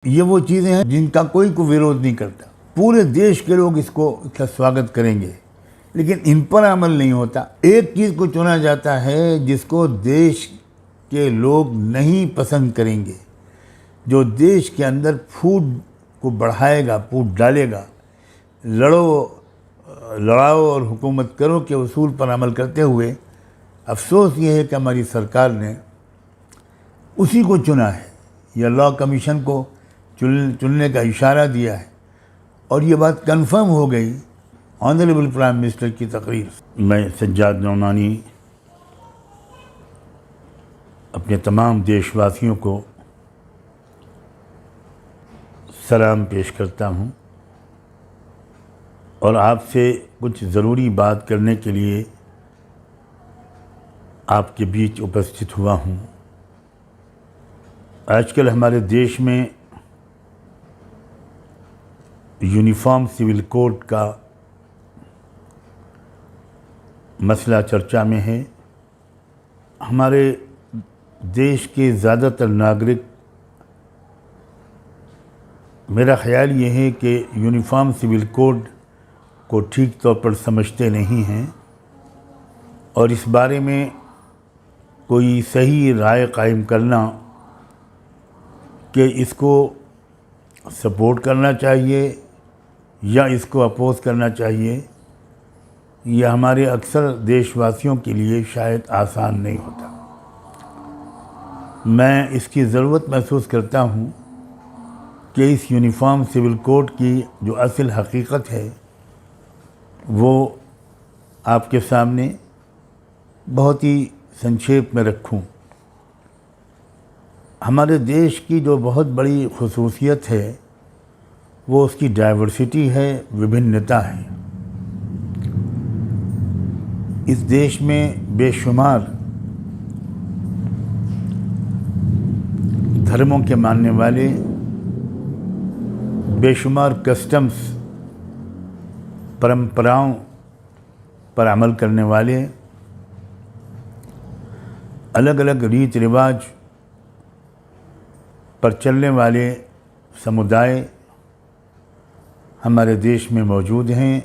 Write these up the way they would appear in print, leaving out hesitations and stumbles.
ये वो चीज़ें हैं जिनका कोई विरोध नहीं करता। पूरे देश के लोग इसका स्वागत करेंगे, लेकिन इन पर अमल नहीं होता। एक चीज़ को चुना जाता है जिसको देश के लोग नहीं पसंद करेंगे, जो देश के अंदर फूट को बढ़ाएगा, फूट डालेगा। लड़ाओ और हुकूमत करो के उसूल पर अमल करते हुए अफसोस ये है कि हमारी सरकार ने उसी को चुना है, या लॉ कमीशन को चुनने का इशारा दिया है, और ये बात कंफर्म हो गई ऑनरेबल प्राइम मिनिस्टर की तकरीर। मैं सज्जाद नौमानी अपने तमाम देशवासियों को सलाम पेश करता हूँ और आपसे कुछ ज़रूरी बात करने के लिए आपके बीच उपस्थित हुआ हूँ। आजकल हमारे देश में यूनिफॉर्म सिविल कोड का मसला चर्चा में है। हमारे देश के ज़्यादातर नागरिक, मेरा ख़्याल ये है कि यूनिफॉर्म सिविल कोड को ठीक तौर पर समझते नहीं हैं और इस बारे में कोई सही राय कायम करना कि इसको सपोर्ट करना चाहिए या इसको अपोज़ करना चाहिए, यह हमारे अक्सर देशवासियों के लिए शायद आसान नहीं होता। मैं इसकी ज़रूरत महसूस करता हूँ कि इस यूनिफॉर्म सिविल कोड की जो असल हकीकत है वो आपके सामने बहुत ही संक्षेप में रखूँ। हमारे देश की जो बहुत बड़ी खुसूसियत है वो उसकी डाइवर्सिटी है, विभिन्नता है। इस देश में बेशुमार धर्मों के मानने वाले, बेशुमार कस्टम्स, परंपराओं पर अमल करने वाले, अलग अलग रीत रिवाज पर चलने वाले समुदाय हमारे देश में मौजूद हैं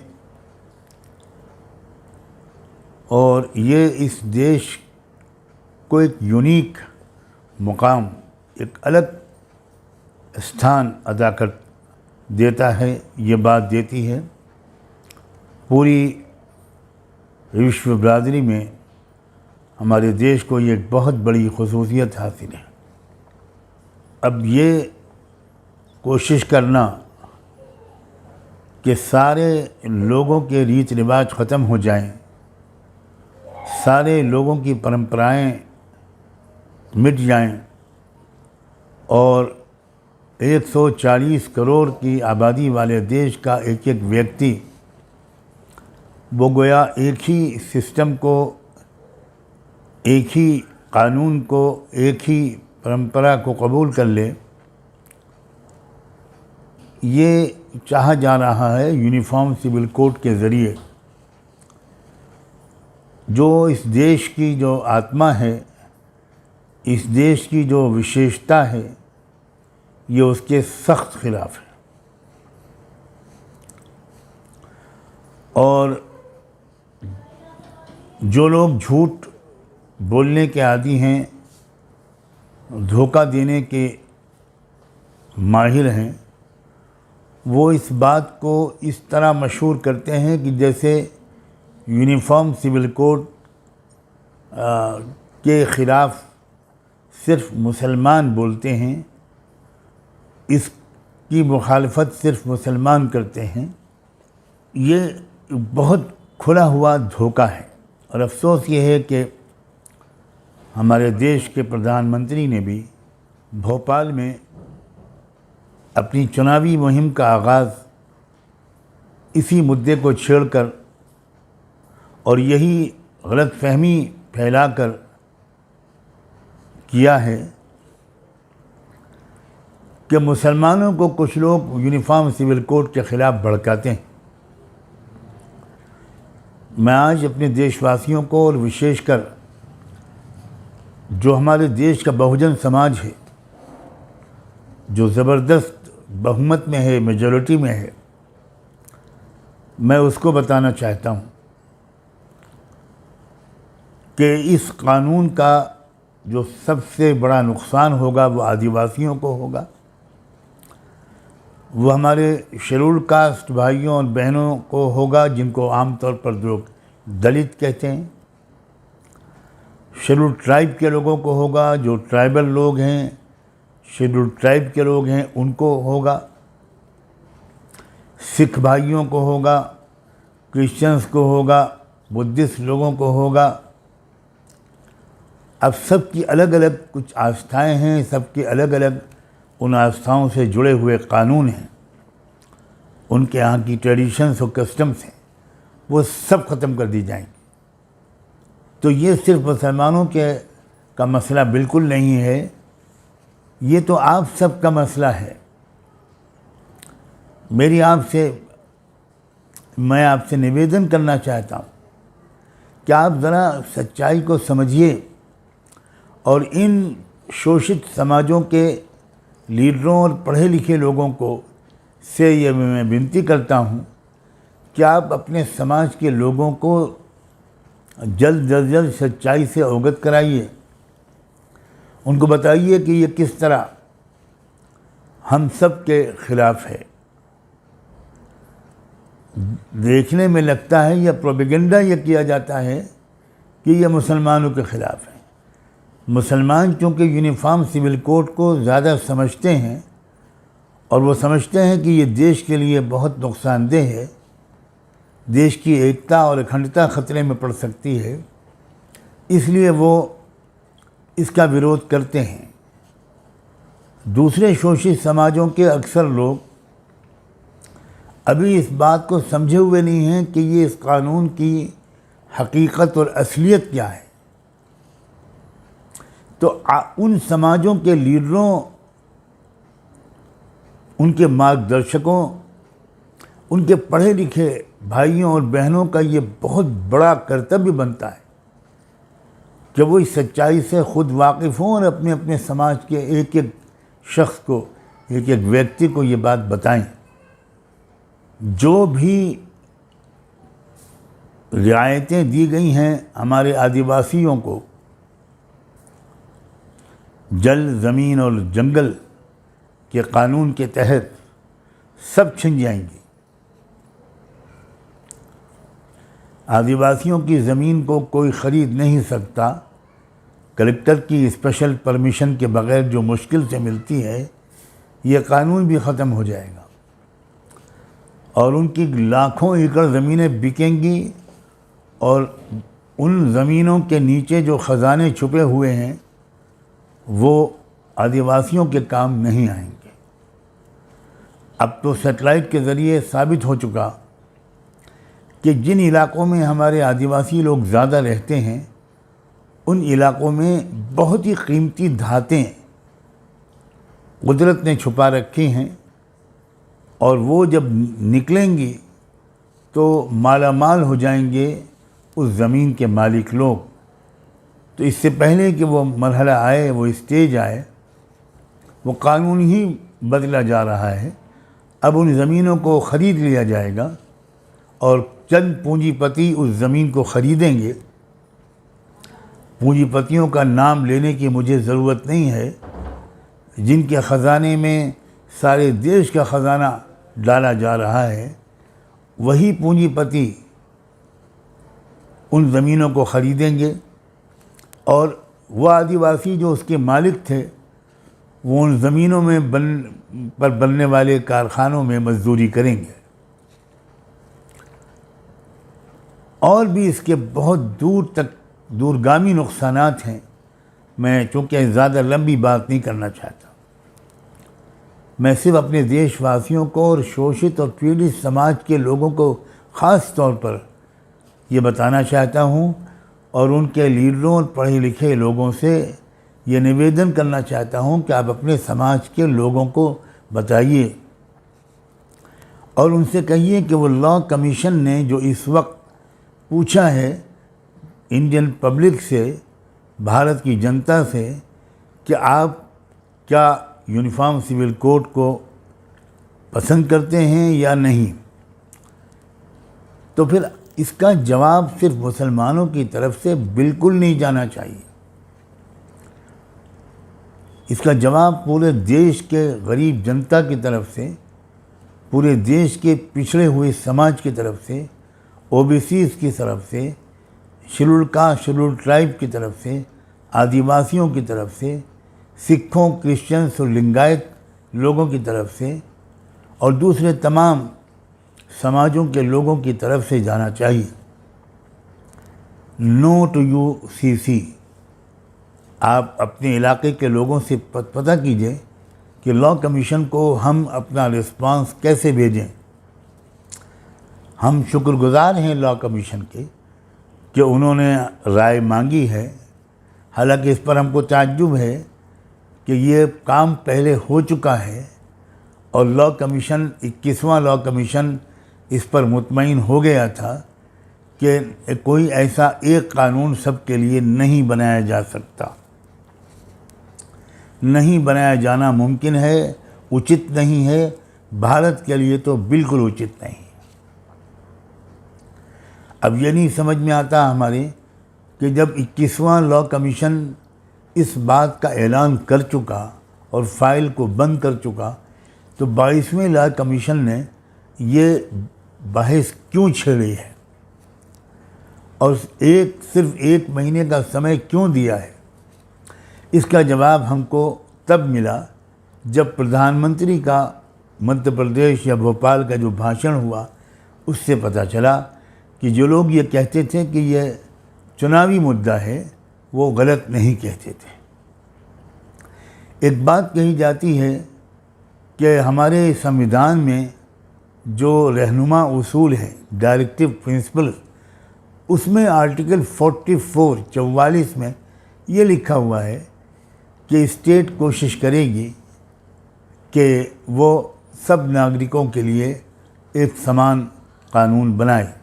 और ये इस देश को एक यूनिक मुकाम, एक अलग स्थान अदा कर देता है। ये बात देती है पूरी विश्व बरादरी में हमारे देश को ये एक बहुत बड़ी खुसूसियत हासिल है। अब ये कोशिश करना कि सारे लोगों के रीत रिवाज ख़त्म हो जाएं, सारे लोगों की परंपराएं मिट जाएं और 140 करोड़ की आबादी वाले देश का एक एक व्यक्ति वो गोया एक ही सिस्टम को, एक ही कानून को, एक ही परंपरा को कबूल कर ले, ये चाहा जा रहा है यूनिफॉर्म सिविल कोड के ज़रिए। जो इस देश की जो आत्मा है, इस देश की जो विशेषता है, ये उसके सख्त खिलाफ है। और जो लोग झूठ बोलने के आदी हैं, धोखा देने के माहिर हैं, वो इस बात को इस तरह मशहूर करते हैं कि जैसे यूनिफॉर्म सिविल कोड के ख़िलाफ़ सिर्फ मुसलमान बोलते हैं, इसकी मुखालफत सिर्फ मुसलमान करते हैं। ये बहुत खुला हुआ धोखा है और अफसोस ये है कि हमारे देश के प्रधानमंत्री ने भी भोपाल में अपनी चुनावी मुहिम का आगाज़ इसी मुद्दे को छेड़कर और यही गलतफहमी फैलाकर किया है कि मुसलमानों को कुछ लोग यूनिफॉर्म सिविल कोड के ख़िलाफ़ भड़काते हैं। मैं आज अपने देशवासियों को और विशेषकर जो हमारे देश का बहुजन समाज है जो ज़बरदस्त बहुमत में है, मेजॉरिटी में है, मैं उसको बताना चाहता हूँ कि इस कानून का जो सबसे बड़ा नुकसान होगा वो आदिवासियों को होगा, वो हमारे शेड्यूल कास्ट भाइयों और बहनों को होगा, जिनको आमतौर पर लोग दलित कहते हैं। शेड्यूल ट्राइब के लोगों को होगा, जो ट्राइबल लोग हैं, शेड्यूल ट्राइब के लोग हैं, उनको होगा। सिख भाइयों को होगा, क्रिश्चियंस को होगा, बुद्धिस्ट लोगों को होगा। अब सबकी अलग अलग कुछ आस्थाएं हैं, सबकी अलग अलग उन आस्थाओं से जुड़े हुए कानून हैं, उनके यहाँ की ट्रेडिशंस और कस्टम्स हैं, वो सब ख़त्म कर दी जाएंगी। तो ये सिर्फ मुसलमानों के का मसला बिल्कुल नहीं है, ये तो आप सब का मसला है। मैं आपसे निवेदन करना चाहता हूँ कि आप ज़रा सच्चाई को समझिए और इन शोषित समाजों के लीडरों और पढ़े लिखे लोगों को से ये मैं विनती करता हूँ कि आप अपने समाज के लोगों को जल्द से जल्द सच्चाई से अवगत कराइए। उनको बताइए कि ये किस तरह हम सब के खिलाफ है। देखने में लगता है या प्रोपेगेंडा ये किया जाता है कि ये मुसलमानों के ख़िलाफ़ है। मुसलमान चूँकि यूनिफॉर्म सिविल कोड को ज़्यादा समझते हैं और वो समझते हैं कि ये देश के लिए बहुत नुकसानदेह है, देश की एकता और अखंडता खतरे में पड़ सकती है, इसलिए वो इसका विरोध करते हैं। दूसरे शोषित समाजों के अक्सर लोग अभी इस बात को समझे हुए नहीं हैं कि ये इस कानून की हकीकत और असलियत क्या है। तो उन समाजों के लीडरों, उनके मार्गदर्शकों, उनके पढ़े लिखे भाइयों और बहनों का ये बहुत बड़ा कर्तव्य बनता है कि वो इस सच्चाई से खुद वाकिफ़ हों और अपने अपने समाज के एक एक शख्स को, एक एक व्यक्ति को ये बात बताएं। जो भी रियायतें दी गई हैं हमारे आदिवासियों को, जल, ज़मीन और जंगल के कानून के तहत, सब छिन जाएंगी। आदिवासियों की ज़मीन को कोई ख़रीद नहीं सकता। कलेक्टर की स्पेशल परमिशन के बग़ैर जो मुश्किल से मिलती है, ये कानून भी ख़त्म हो जाएगा और उनकी लाखों एकड़ ज़मीनें बिकेंगी और उन ज़मीनों के नीचे जो ख़जाने छुपे हुए हैं वो आदिवासियों के काम नहीं आएंगे। अब तो सैटेलाइट के ज़रिए साबित हो चुका कि जिन इलाक़ों में हमारे आदिवासी लोग ज़्यादा रहते हैं, उन इलाक़ों में बहुत ही कीमती धातें कुदरत ने छुपा रखी हैं और वो जब निकलेंगी तो मालामाल हो जाएंगे उस ज़मीन के मालिक लोग। तो इससे पहले कि वो मरहला आए, वो स्टेज आए, वो कानून ही बदला जा रहा है। अब उन ज़मीनों को ख़रीद लिया जाएगा और चंद पूंजीपति उस ज़मीन को ख़रीदेंगे। पूंजीपतियों का नाम लेने की मुझे ज़रूरत नहीं है, जिनके ख़जाने में सारे देश का ख़जाना डाला जा रहा है, वही पूंजीपति उन ज़मीनों को ख़रीदेंगे और वह आदिवासी जो उसके मालिक थे, वो उन ज़मीनों में बनने वाले कारखानों में मजदूरी करेंगे। और भी इसके बहुत दूर तक दूरगामी नुकसानात हैं। मैं चूँकि ज़्यादा लंबी बात नहीं करना चाहता, मैं सिर्फ अपने देशवासियों को और शोषित और पीड़ित समाज के लोगों को ख़ास तौर पर ये बताना चाहता हूँ और उनके लीडरों और पढ़े लिखे लोगों से ये निवेदन करना चाहता हूँ कि आप अपने समाज के लोगों को बताइए और उनसे कहिए कि वो लॉ कमीशन ने जो इस वक्त पूछा है इंडियन पब्लिक से, भारत की जनता से, कि आप क्या यूनिफॉर्म सिविल कोड को पसंद करते हैं या नहीं, तो फिर इसका जवाब सिर्फ मुसलमानों की तरफ से बिल्कुल नहीं जाना चाहिए। इसका जवाब पूरे देश के गरीब जनता की तरफ से, पूरे देश के पिछड़े हुए समाज की तरफ से, ओबीसीज़ की तरफ से, शेड्यूल्ड कास्ट शेड्यूल्ड ट्राइब की तरफ से, आदिवासियों की तरफ से, सिखों, क्रिश्चियंस और लिंगायत लोगों की तरफ से और दूसरे तमाम समाजों के लोगों की तरफ से जाना चाहिए। No to UCC. आप अपने इलाके के लोगों से पता कीजिए कि लॉ कमीशन को हम अपना रिस्पांस कैसे भेजें। हम शुक्रगुजार हैं लॉ कमीशन के कि उन्होंने राय मांगी है। हालांकि इस पर हमको ताज्जुब है कि ये काम पहले हो चुका है और लॉ कमीशन 21वां लॉ कमीशन इस पर मुतमईन हो गया था कि कोई ऐसा एक कानून सबके लिए नहीं बनाया जा सकता, नहीं बनाया जाना मुमकिन है, उचित नहीं है, भारत के लिए तो बिल्कुल उचित नहीं। अब ये नहीं समझ में आता हमारे कि जब 21वां लॉ कमीशन इस बात का ऐलान कर चुका और फाइल को बंद कर चुका, तो 22वें लॉ कमीशन ने ये बहस क्यों छेड़ी है और सिर्फ एक महीने का समय क्यों दिया है। इसका जवाब हमको तब मिला जब प्रधानमंत्री का मध्य प्रदेश या भोपाल का जो भाषण हुआ उससे पता चला कि जो लोग ये कहते थे कि ये चुनावी मुद्दा है, वो गलत नहीं कहते थे। एक बात कही जाती है कि हमारे संविधान में जो रहनुमा उसूल हैं, डायरेक्टिव प्रिंसिपल, उसमें आर्टिकल 44 में ये लिखा हुआ है कि स्टेट कोशिश करेगी कि वो सब नागरिकों के लिए एक समान कानून बनाए।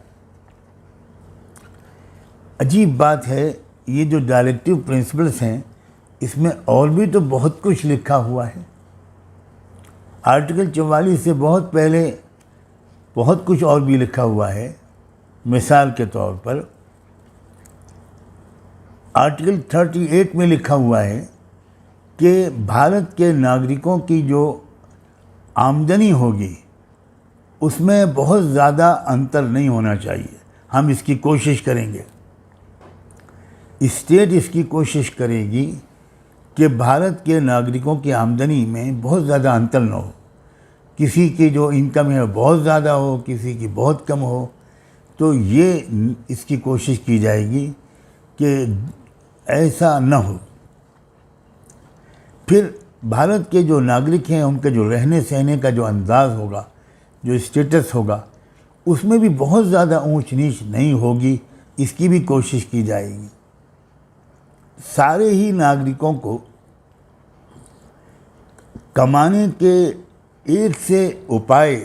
अजीब बात है, ये जो डायरेक्टिव प्रिंसिपल्स हैं इसमें और भी तो बहुत कुछ लिखा हुआ है। आर्टिकल 44 से बहुत पहले बहुत कुछ और भी लिखा हुआ है। मिसाल के तौर पर आर्टिकल 38 में लिखा हुआ है कि भारत के नागरिकों की जो आमदनी होगी उसमें बहुत ज़्यादा अंतर नहीं होना चाहिए। हम इसकी कोशिश करेंगे, स्टेट इसकी कोशिश करेगी कि भारत के नागरिकों की आमदनी में बहुत ज़्यादा अंतर न हो। किसी की जो इनकम है बहुत ज़्यादा हो, किसी की बहुत कम हो, तो ये इसकी कोशिश की जाएगी कि ऐसा न हो। फिर भारत के जो नागरिक हैं उनके जो रहने सहने का जो अंदाज़ होगा, जो स्टेटस होगा, उसमें भी बहुत ज़्यादा ऊंच नीच नहीं होगी, इसकी भी कोशिश की जाएगी। सारे ही नागरिकों को कमाने के एक से उपाय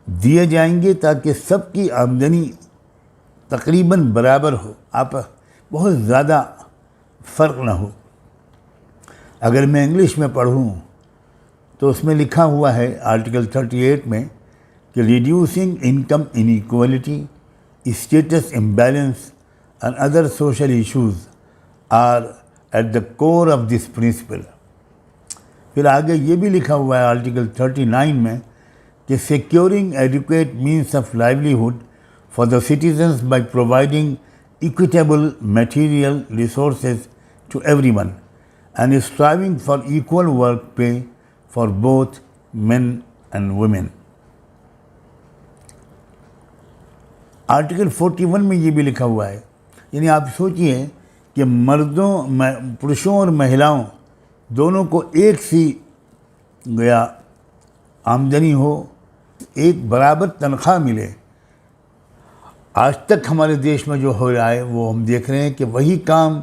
दिए जाएंगे ताकि सबकी आमदनी तकरीबन बराबर हो, आप बहुत ज़्यादा फ़र्क ना हो। अगर मैं इंग्लिश में पढ़ूँ तो उसमें लिखा हुआ है आर्टिकल 38 में कि reducing income inequality, status imbalance and other social issues are at the core of this principle. फिर आगे ये भी लिखा हुआ है आर्टिकल 39 में कि securing adequate means of livelihood for the citizens by providing equitable material resources to everyone and striving for equal work pay for both men and women. Article 41 में ये भी लिखा हुआ है, यानी आप सोचिए कि पुरुषों और महिलाओं दोनों को एक सी गया आमदनी हो, एक बराबर तनख्वाह मिले। आज तक हमारे देश में जो हो रहा है वो हम देख रहे हैं कि वही काम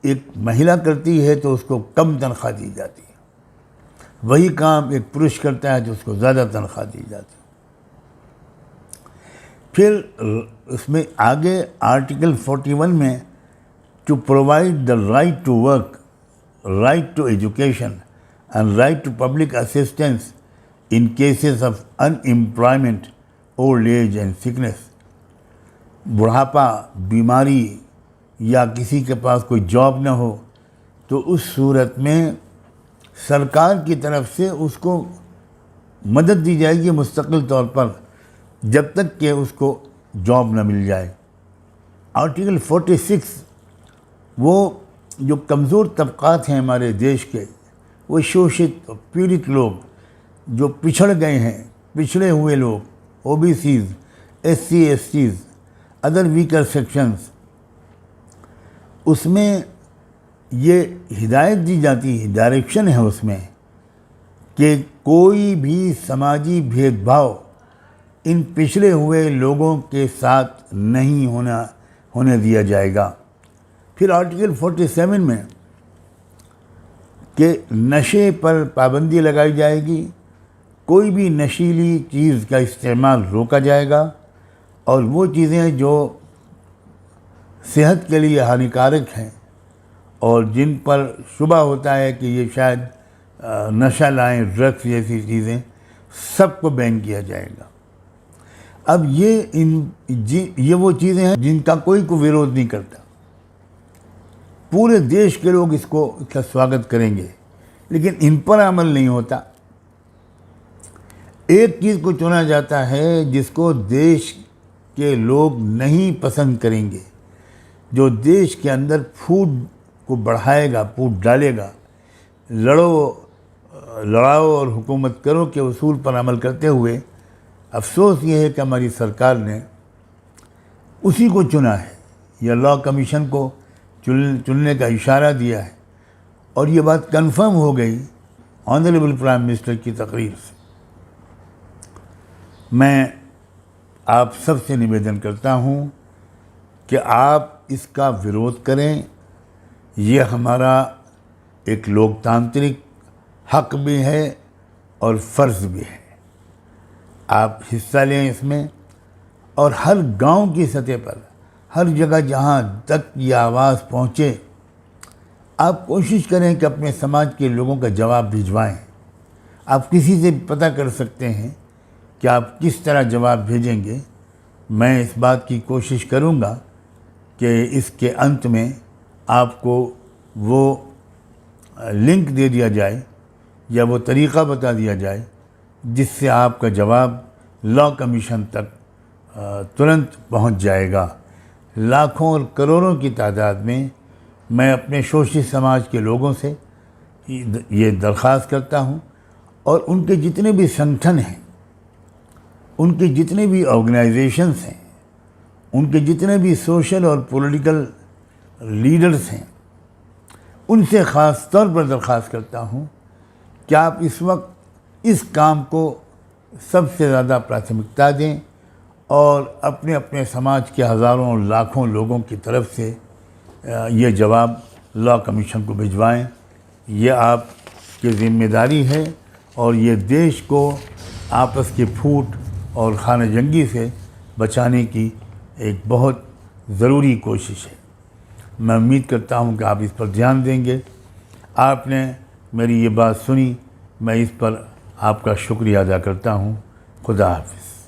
एक महिला करती है तो उसको कम तनख्वाह दी जाती है, वही काम एक पुरुष करता है तो उसको ज़्यादा तनख्वाह दी जाती है। फिर उसमें आगे आर्टिकल 41 में to provide the right to work, right to education and right to public assistance in cases of unemployment, old age and sickness. बुढ़ापा, बीमारी या किसी के पास कोई जॉब न हो तो उस सूरत में सरकार की तरफ से उसको मदद दी जाएगी मुस्तकिल तौर पर जब तक कि उसको जॉब न मिल जाए। आर्टिकल 46 वो जो कमज़ोर तबक़ात हैं हमारे देश के, वो शोषित पीड़ित लोग जो पिछड़ गए हैं, पिछड़े हुए लोग, OBCs, SC, STs, other weaker sections, उसमें ये हिदायत दी जाती है, डायरेक्शन है उसमें कि कोई भी समाजी भेदभाव इन पिछड़े हुए लोगों के साथ नहीं होने दिया जाएगा। फिर आर्टिकल 47 में कि नशे पर पाबंदी लगाई जाएगी, कोई भी नशीली चीज़ का इस्तेमाल रोका जाएगा और वो चीज़ें जो सेहत के लिए हानिकारक हैं और जिन पर शुबा होता है कि ये शायद नशा लाएं, ड्रग्स जैसी चीज़ें, सबको बैन किया जाएगा। अब ये वो चीज़ें हैं जिनका कोई विरोध नहीं करता, पूरे देश के लोग इसका स्वागत करेंगे, लेकिन इन पर अमल नहीं होता। एक चीज़ को चुना जाता है जिसको देश के लोग नहीं पसंद करेंगे, जो देश के अंदर फूट को बढ़ाएगा, फूट डालेगा, लड़ाओ और हुकूमत करो के उसूल पर अमल करते हुए अफसोस ये है कि हमारी सरकार ने उसी को चुना है या लॉ कमीशन को चुनने का इशारा दिया है और ये बात कंफर्म हो गई ऑनरेबल प्राइम मिनिस्टर की तकरीर से। मैं आप सबसे निवेदन करता हूँ कि आप इसका विरोध करें, ये हमारा एक लोकतांत्रिक हक भी है और फ़र्ज़ भी है। आप हिस्सा लें इसमें और हर गांव की सतह पर, हर जगह जहां तक ये आवाज़ पहुंचे, आप कोशिश करें कि अपने समाज के लोगों का जवाब भिजवाएं। आप किसी से पता कर सकते हैं कि आप किस तरह जवाब भेजेंगे। मैं इस बात की कोशिश करूंगा कि इसके अंत में आपको वो लिंक दे दिया जाए या वो तरीक़ा बता दिया जाए जिससे आपका जवाब लॉ कमीशन तक तुरंत पहुंच जाएगा। लाखों और करोड़ों की तादाद में मैं अपने शोषित समाज के लोगों से ये दरख्वास्त करता हूं और उनके जितने भी संगठन हैं, उनके जितने भी ऑर्गेनाइजेशंस हैं, उनके जितने भी सोशल और पॉलिटिकल लीडर्स हैं, उनसे ख़ास तौर पर दरख्वास्त करता हूं कि आप इस वक्त इस काम को सबसे ज़्यादा प्राथमिकता दें और अपने अपने समाज के हज़ारों और लाखों लोगों की तरफ से ये जवाब लॉ कमीशन को भिजवाएं। ये आपकी ज़िम्मेदारी है और ये देश को आपस की फूट और खाना जंगी से बचाने की एक बहुत ज़रूरी कोशिश है। मैं उम्मीद करता हूँ कि आप इस पर ध्यान देंगे। आपने मेरी ये बात सुनी, मैं इस पर आपका शुक्रिया अदा करता हूँ। खुदा हाफ़िज़।